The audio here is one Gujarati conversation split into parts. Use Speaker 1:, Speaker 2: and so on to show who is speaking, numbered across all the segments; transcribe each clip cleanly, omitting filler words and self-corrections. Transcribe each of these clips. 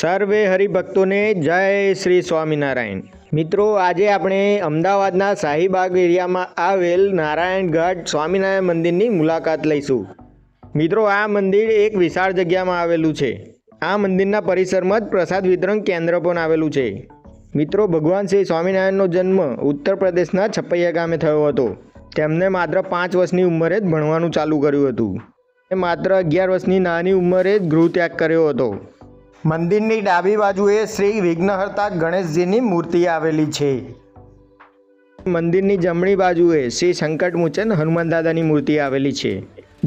Speaker 1: સર્વે હરિભક્તોને જય શ્રી સ્વામિનારાયણ। મિત્રો, આજે આપણે અમદાવાદના શાહીબાગ એરિયામાં આવેલ નારાયણગઢ સ્વામિનારાયણ મંદિરની મુલાકાત લઈશું। મિત્રો, આ મંદિર એક વિશાળ જગ્યામાં આવેલું છે। આ મંદિરના પરિસરમાં જ પ્રસાદ વિતરણ કેન્દ્ર પણ આવેલું છે। મિત્રો, ભગવાન શ્રી સ્વામિનારાયણનો જન્મ ઉત્તર પ્રદેશના છપૈયા ગામે થયો હતો। તેમને માત્ર 5 વર્ષની ઉંમરે જ ભણવાનું ચાલુ કર્યું હતું। માત્ર 11 વર્ષની નાની ઉંમરે જ ગૃહત્યાગ કર્યો હતો। મંદિરની ડાબી બાજુએ શ્રી વિઘ્નહર્તા ગણેશજીની મૂર્તિ આવેલી છે। મંદિરની જમણી બાજુએ શ્રી સંકટમોચન હનુમાન દાદાની મૂર્તિ આવેલી છે,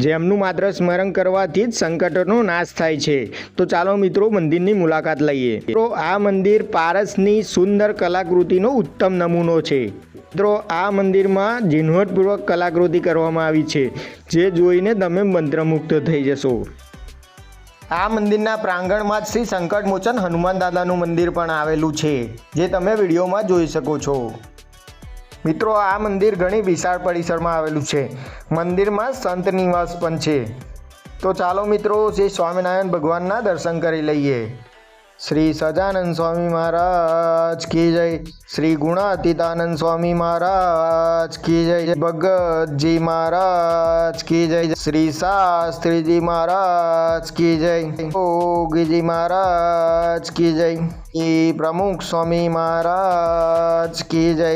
Speaker 1: જેમનું માત્ર સ્મરણ કરવાથી જ સંકટોનો નાશ થાય છે। તો ચાલો મિત્રો, મંદિરની મુલાકાત લઈએ। મિત્રો, આ મંદિર પારસની સુંદર કલાકૃતિનો ઉત્તમ નમૂનો છે। મિત્રો, આ મંદિરમાં ઝીણવટપૂર્વક કલાકૃતિ કરવામાં આવી છે, જે જોઈને તમે મંત્રમુગ્ધ થઈ જશો। આ મંદિરના પ્રાંગણમાં જ શ્રી સંકટમોચન હનુમાન દાદાનું મંદિર પણ આવેલું છે, જે તમે વિડીયોમાં જોઈ શકો છો। મિત્રો, આ મંદિર ઘણી વિશાળ પરિસરમાં આવેલું છે। મંદિરમાં સંત નિવાસ પણ છે। તો ચાલો મિત્રો, શ્રી સ્વામિનારાયણ ભગવાનના દર્શન કરી લઈએ। શ્રી સજાનંદ સ્વામી મહારાજ કી જય। શ્રી ગુણાતીતાનંદ સ્વામી મહારાજ કી જય। ભગતજી મહારાજ કી જય। શ્રી શાસ્ત્રીજી મહારાજ કી જય। યોગીજી મહારાજ કી જય। શ્રી પ્રમુખ સ્વામી મહારાજ કી જય।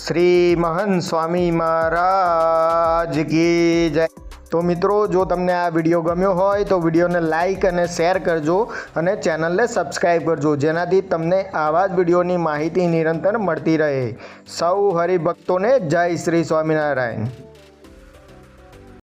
Speaker 1: શ્રી મહંત સ્વામી મહારાજ કી જય। તો મિત્રો, જો તમને આ વિડીયો ગમ્યો હોય તો વિડીયોને લાઈક અને શેર કરજો અને ચેનલને સબસ્ક્રાઈબ કરજો, જેનાથી તમને આવા જ વિડીયોની માહિતી નિરંતર મળતી રહે। સૌ હરિભક્તોને જય શ્રી સ્વામિનારાયણ।